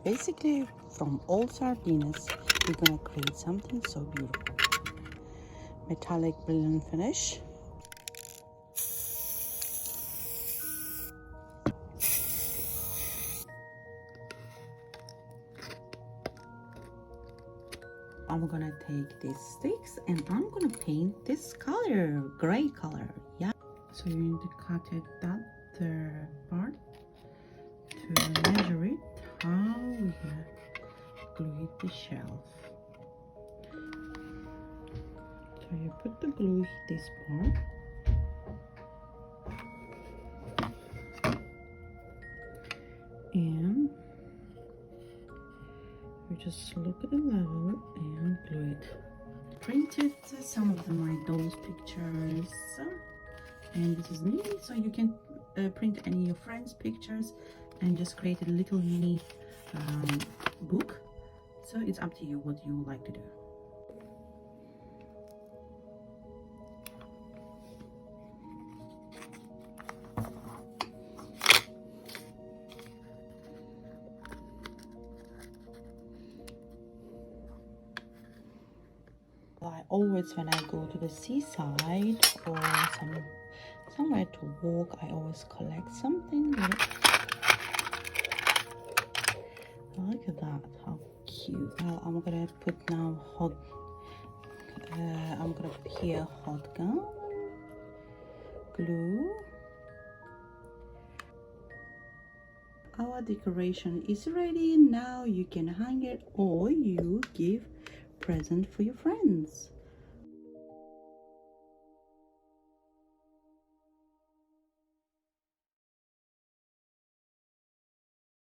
Basically, from old sardines, we're gonna create something so beautiful. Metallic brilliant finish. I'm gonna take these sticks and I'm gonna paint this color, gray color. Yeah. So you need to cut it that part to measure it. How we're gonna glue it the shelf. So you put the glue this part. And you just look at the level and glue it. Printed some of my dolls pictures, and this is me, so you can print any of your friends pictures and just create a little mini book. So it's up to you what you would like to do. I always, when I go to the seaside or somewhere to walk, I always collect something. Look at that, how cute. Well, I'm gonna put now I'm gonna put here hot glue. Our decoration is ready. Now you can hang it or you give present for your friends.